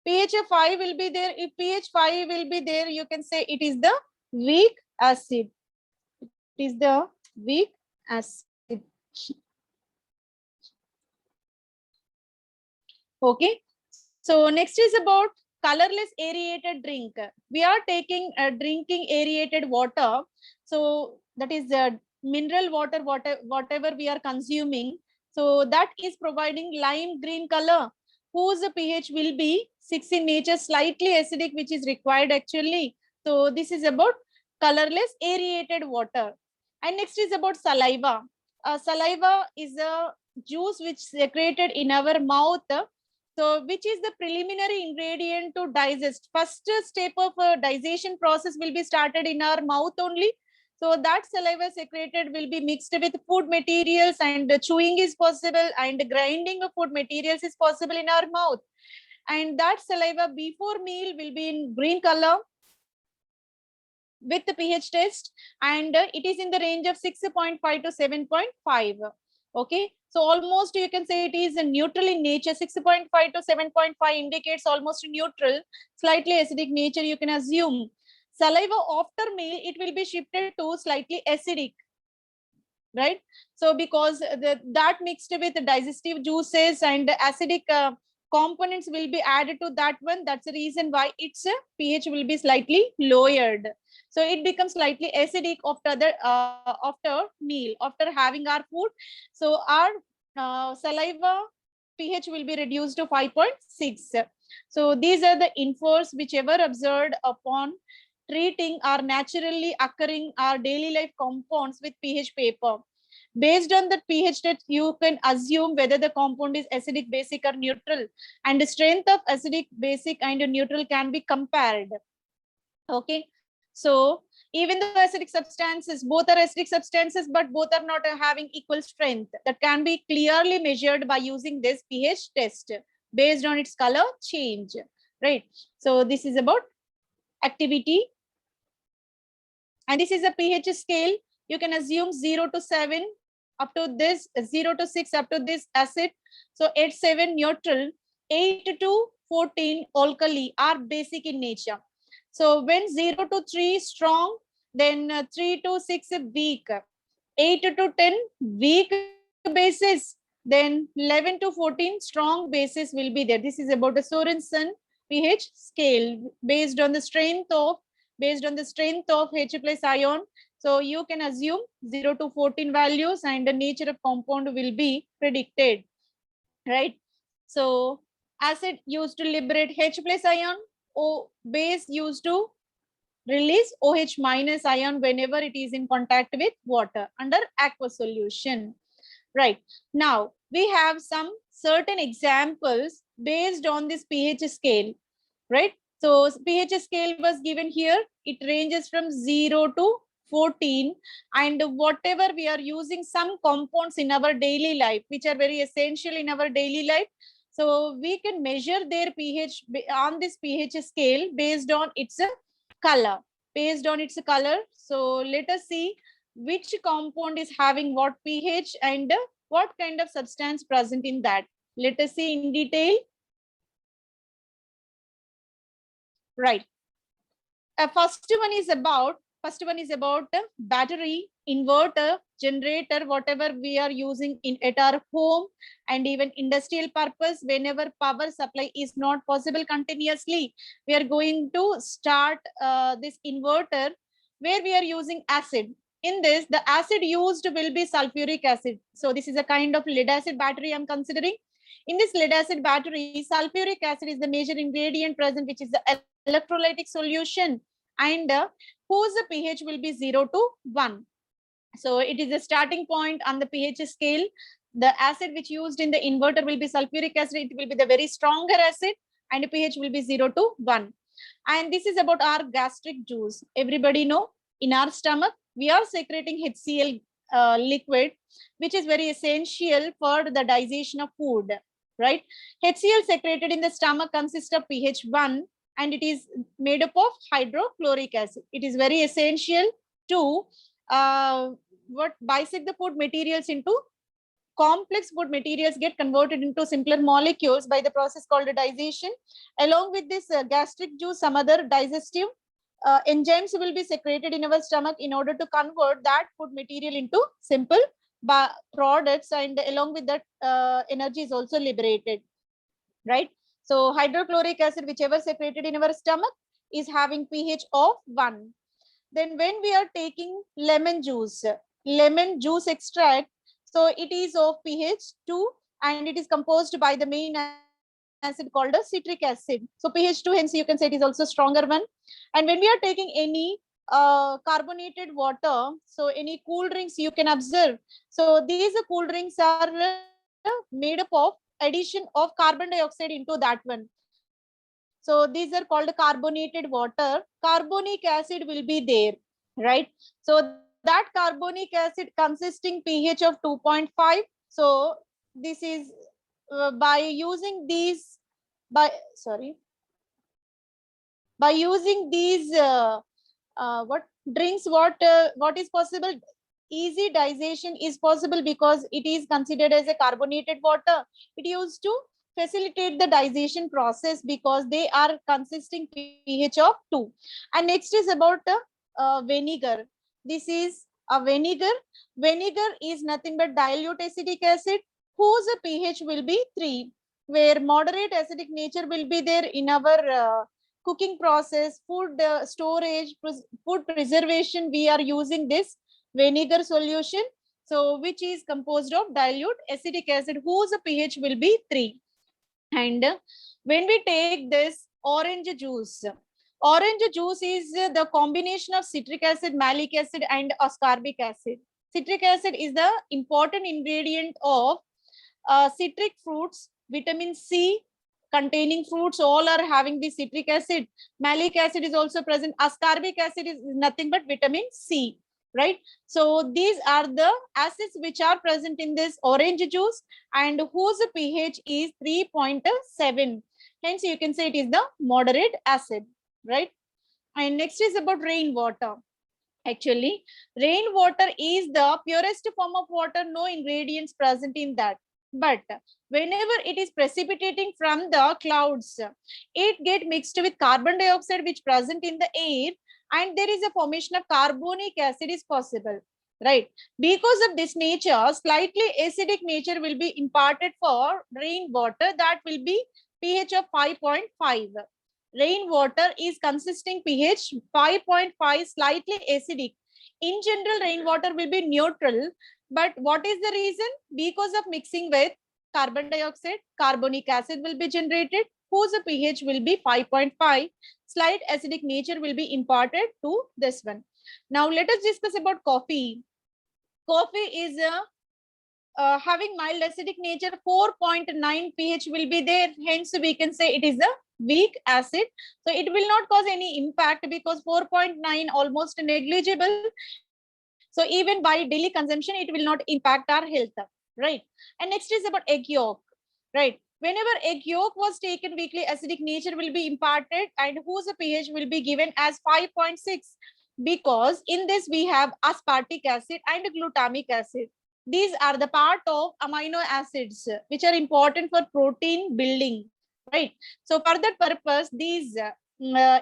pH of 5 will be there. If pH 5 will be there, you can say it is the weak acid. It is the weak acid. Okay. So next is about colorless aerated drink. We are taking drinking aerated water. So that is mineral water, whatever we are consuming. So that is providing lime green color, whose pH will be 6 in nature, slightly acidic, which is required actually. So this is about colorless aerated water. And next is about saliva. Saliva is a juice which secreted in our mouth. So which is the preliminary ingredient to digest. First step of digestion process will be started in our mouth only. So that saliva secreted will be mixed with food materials, and chewing is possible, and grinding of food materials is possible in our mouth. And that saliva before meal will be in green color with the pH test, and it is in the range of 6.5 to 7.5. Okay, so almost you can say it is a neutral in nature. 6.5 to 7.5 indicates almost neutral, slightly acidic nature. You can assume saliva after meal, it will be shifted to slightly acidic, right? So because that mixed with digestive juices and acidic components will be added to that one. That's the reason why its pH will be slightly lowered. So it becomes slightly acidic after meal, after having our food. So our saliva pH will be reduced to 5.6. So these are the infos whichever observed upon treating our naturally occurring our daily life compounds with pH paper. Based on the pH test, you can assume whether the compound is acidic, basic, or neutral, and the strength of acidic, basic, and neutral can be compared. Okay, so even the acidic substances, both are acidic substances, but both are not having equal strength. That can be clearly measured by using this pH test based on its color change, right? So this is about activity. And this is a pH scale. You can assume 0 to 7 up to this, 0 to 6 up to this acid. So 8, 7 neutral, 8 to 14 alkali are basic in nature. So when 0 to 3 strong, then 3 to 6 weak, 8 to 10 weak bases, then 11 to 14 strong bases will be there. This is about the Sorensen pH scale based on the strength of H plus ion. So you can assume 0 to 14 values and the nature of compound will be predicted, right? So acid used to liberate H plus ion, O base used to release OH minus ion whenever it is in contact with water under aqueous solution, right? Now we have some certain examples based on this pH scale, right? So pH scale was given here. It ranges from 0 to 14, and whatever we are using some compounds in our daily life, which are very essential in our daily life. So we can measure their pH on this pH scale based on its color, So let us see which compound is having what pH and what kind of substance present in that. Let us see in detail. Right. First one is about battery, inverter, generator, whatever we are using at our home and even industrial purpose. Whenever power supply is not possible continuously, we are going to start this inverter where we are using acid. In this, the acid used will be sulfuric acid. So this is a kind of lead acid battery I'm considering. In this lead acid battery, sulfuric acid is the major ingredient present, which is the electrolytic solution, and whose pH will be 0 to 1. So it is a starting point on the pH scale. The acid which used in the inverter will be sulfuric acid. It will be the very stronger acid, and the pH will be 0 to 1. And this is about our gastric juice. Everybody know in our stomach we are secreting HCl liquid, which is very essential for the digestion of food, right? HCl secreted in the stomach consists of pH 1, and it is made up of hydrochloric acid. It is very essential to bisect the food materials into complex food materials, get converted into simpler molecules by the process called digestion. Along with this gastric juice, some other digestive enzymes will be secreted in our stomach in order to convert that food material into simple products, and along with that energy is also liberated, right? So hydrochloric acid, whichever secreted in our stomach, is having pH of 1. Then when we are taking lemon juice extract, so it is of pH 2, and it is composed by the main acid called a citric acid. So pH 2, hence you can say it is also stronger one. And when we are taking any carbonated water, so any cool drinks you can observe. So these cool drinks are made up of addition of carbon dioxide into that one. So these are called carbonated water. Carbonic acid will be there, right? So that carbonic acid consisting pH of 2.5. So this is by using these what drinks, what is possible, easy digestion is possible because it is considered as a carbonated water. It used to facilitate the digestion process because they are consisting pH of 2. And next is about vinegar. This is a vinegar. Vinegar is nothing but dilute acetic acid whose pH will be 3, where moderate acidic nature will be there in our cooking process, food storage, food preservation. We are using this vinegar solution, so which is composed of dilute acetic acid whose pH will be 3. And when we take this orange juice is the combination of citric acid, malic acid, and ascorbic acid. Citric acid is the important ingredient of citric fruits, vitamin C containing fruits, all are having the citric acid. Malic acid is also present. Ascorbic acid is nothing but vitamin C, right? So these are the acids which are present in this orange juice and whose pH is 3.7. Hence, you can say it is the moderate acid, right? And next is about rainwater. Actually, rainwater is the purest form of water, no ingredients present in that. But whenever it is precipitating from the clouds, it get mixed with carbon dioxide which present in the air, and there is a formation of carbonic acid is possible, right? Because of this nature, slightly acidic nature will be imparted for rainwater, that will be pH of 5.5. Rainwater is consisting pH 5.5, slightly acidic. In general, rainwater will be neutral. But what is the reason? Because of mixing with carbon dioxide, carbonic acid will be generated, whose pH will be 5.5. Slight acidic nature will be imparted to this one. Now, let us discuss about coffee. Coffee is having mild acidic nature, 4.9 pH will be there. Hence, we can say it is a weak acid. So it will not cause any impact because 4.9 almost negligible. So even by daily consumption, it will not impact our health, right? And next is about egg yolk, right? Whenever egg yolk was taken, weakly acidic nature will be imparted and whose pH will be given as 5.6, because in this we have aspartic acid and glutamic acid. These are the part of amino acids which are important for protein building, right? So for that purpose, these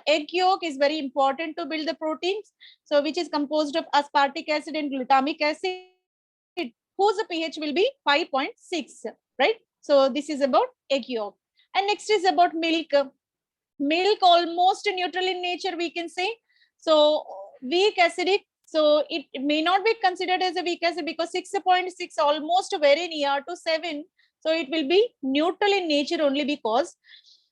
egg yolk is very important to build the proteins. So which is composed of aspartic acid and glutamic acid, whose pH will be 5.6, right? So this is about egg yolk. And next is about milk. Milk almost neutral in nature, we can say. So weak acidic. So it may not be considered as a weak acid because 6.6 almost very near to 7. So it will be neutral in nature only because,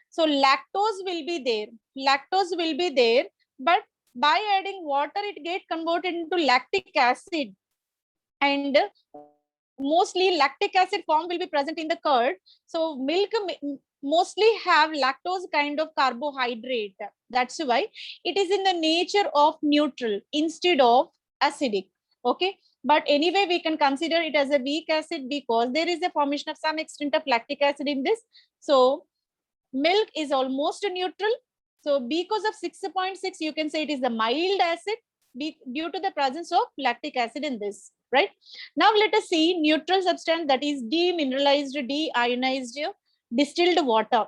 so lactose will be there. Lactose will be there, but by adding water, it get converted into lactic acid. And mostly lactic acid form will be present in the curd. So milk mostly have lactose kind of carbohydrate. That's why it is in the nature of neutral instead of acidic. Okay. But anyway, we can consider it as a weak acid because there is a formation of some extent of lactic acid in this. So milk is almost neutral. So because of 6.6, you can say it is a mild acid due to the presence of lactic acid in this, right? Now let us see neutral substance, that is demineralized, deionized, distilled water,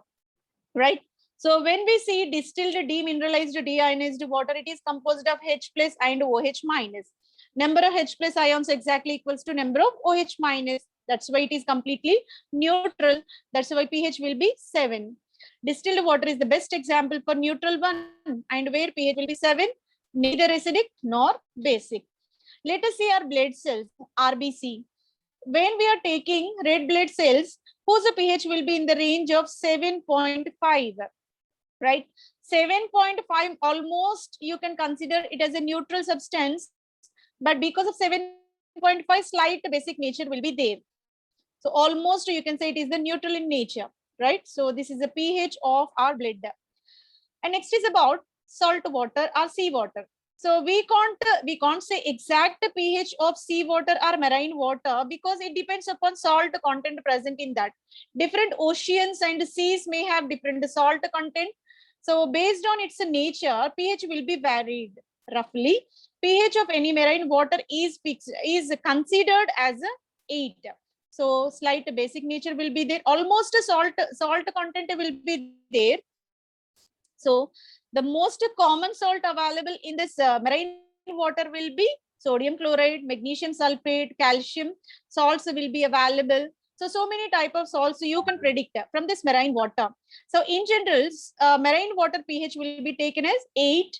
right? So when we see distilled, demineralized, deionized water, it is composed of H plus and OH minus. Number of H plus ions exactly equals to number of OH minus. That's why it is completely neutral. That's why pH will be 7. Distilled water is the best example for neutral one, and where pH will be 7, neither acidic nor basic. Let us see our blood cells, RBC. When we are taking red blood cells, whose pH will be in the range of 7.5, right? 7.5 almost you can consider it as a neutral substance, but because of 7.5, slight basic nature will be there. So almost you can say it is the neutral in nature, right? So this is the pH of our blood. And next is about salt water or seawater. So we can't say exact pH of seawater or marine water because it depends upon salt content present in that. Different oceans and seas may have different salt content. So based on its nature, pH will be varied. Roughly, pH of any marine water is considered as 8. So slight basic nature will be there. Almost a salt content will be there. So the most common salt available in this marine water will be sodium chloride, magnesium sulfate, calcium salts will be available. So many type of salts you can predict from this marine water. So in general, marine water pH will be taken as 8,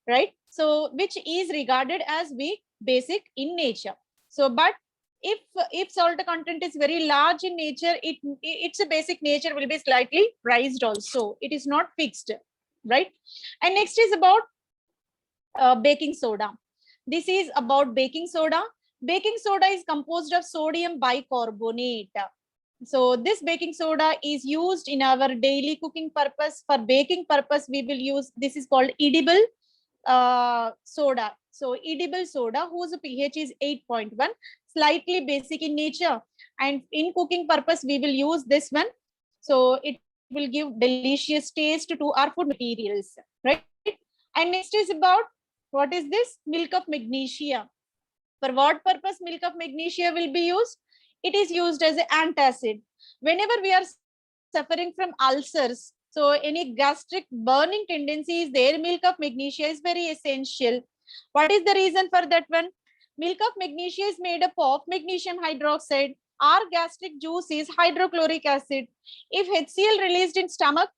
right? So which is regarded as weak basic in nature. So but if salt content is very large in nature, its a basic nature will be slightly raised also. It is not fixed, right? And next is about baking soda. This is about baking soda. Baking soda is composed of sodium bicarbonate. So this baking soda is used in our daily cooking purpose. For baking purpose, we will use, this is called edible soda. So edible soda whose pH is 8.1, slightly basic in nature. And in cooking purpose, we will use this one. So it will give delicious taste to our food materials, right? And next is about, what is this? Milk of magnesia. For what purpose milk of magnesia will be used? It is used as an antacid. Whenever we are suffering from ulcers, so any gastric burning tendency is there, milk of magnesia is very essential. What is the reason for that one? Milk of magnesia is made up of magnesium hydroxide. Our gastric juice is hydrochloric acid. If HCl released in stomach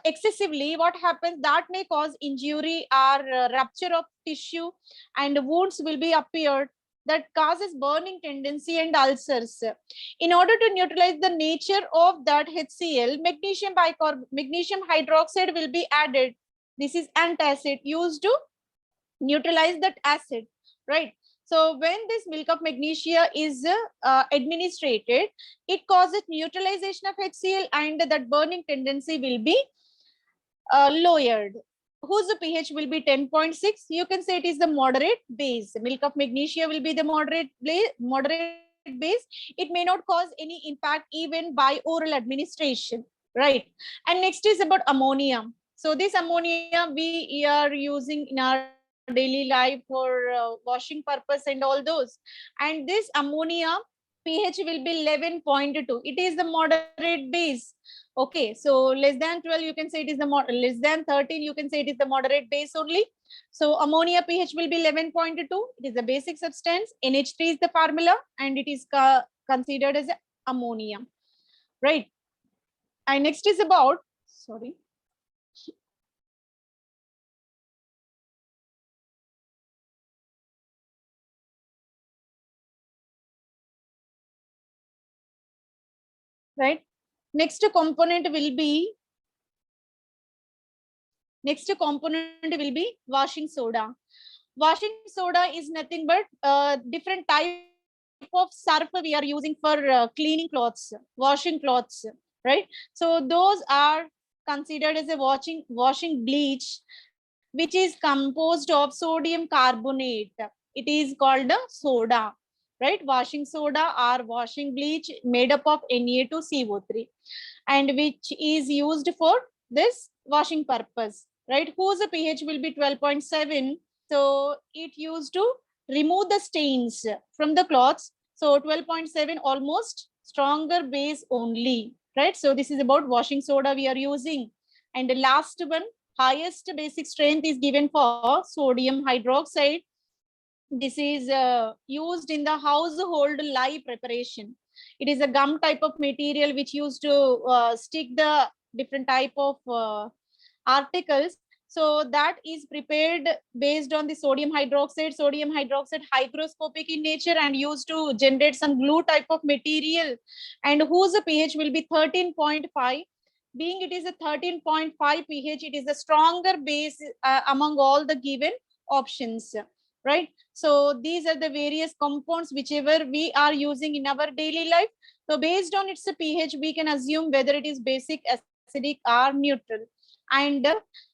excessively, what happens? That may cause injury or rupture of tissue, and wounds will be appeared that causes burning tendency and ulcers. In order to neutralize the nature of that HCl, magnesium hydroxide will be added. This is antacid used to neutralize that acid, right? So when this milk of magnesia is administered, it causes neutralization of HCl and that burning tendency will be lowered. Whose pH will be 10.6? You can say it is the moderate base. Milk of magnesia will be the moderate base. It may not cause any impact even by oral administration, right? And next is about ammonia. So this ammonia we are using in our daily life for washing purpose and all those. And this ammonia pH will be 11.2. It is the moderate base. Okay, so less than 12, you can say it is the less than 13, you can say it is the moderate base only. So ammonia pH will be 11.2. It is the basic substance. NH3 is the formula, and it is considered as ammonia, right? And next is about, sorry. Right. Next component will be washing soda. Washing soda is nothing but different type of surf we are using for cleaning clothes, washing clothes, right? So those are considered as a washing bleach, which is composed of sodium carbonate. It is called a soda, right? Washing soda or washing bleach made up of Na2CO3, and which is used for this washing purpose, right? Whose pH will be 12.7. So it used to remove the stains from the cloths. So 12.7 almost stronger base only, right? So this is about washing soda we are using. And the last one, highest basic strength is given for sodium hydroxide. This is used in the household lye preparation. It is a gum type of material which used to stick the different type of articles. So that is prepared based on the sodium hydroxide hygroscopic in nature and used to generate some glue type of material, and whose pH will be 13.5. Being it is a 13.5 pH, it is a stronger base among all the given options, right? So these are the various compounds whichever we are using in our daily life. So based on its pH, we can assume whether it is basic, acidic, or neutral. And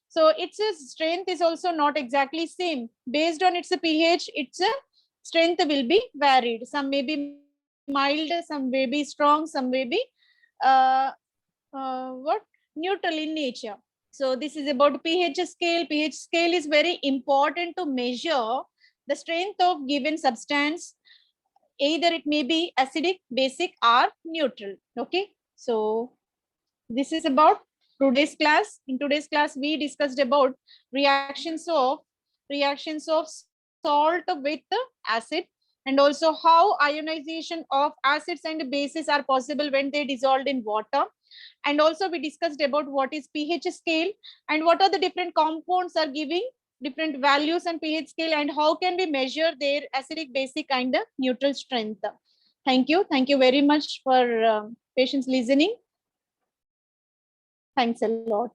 so its strength is also not exactly same. Based on its pH, its strength will be varied. Some may be mild, some may be strong, some may be neutral in nature. So this is about pH scale. pH scale is very important to measure the strength of given substance. Either it may be acidic, basic, or neutral. Okay, so this is about today's class. In today's class, we discussed about reactions of salt with acid, and also how ionization of acids and bases are possible when they dissolved in water. And also we discussed about what is pH scale and what are the different compounds are giving different values and pH scale, and how can we measure their acidic, basic, and neutral strength. Thank you. Thank you very much for patience listening. Thanks a lot.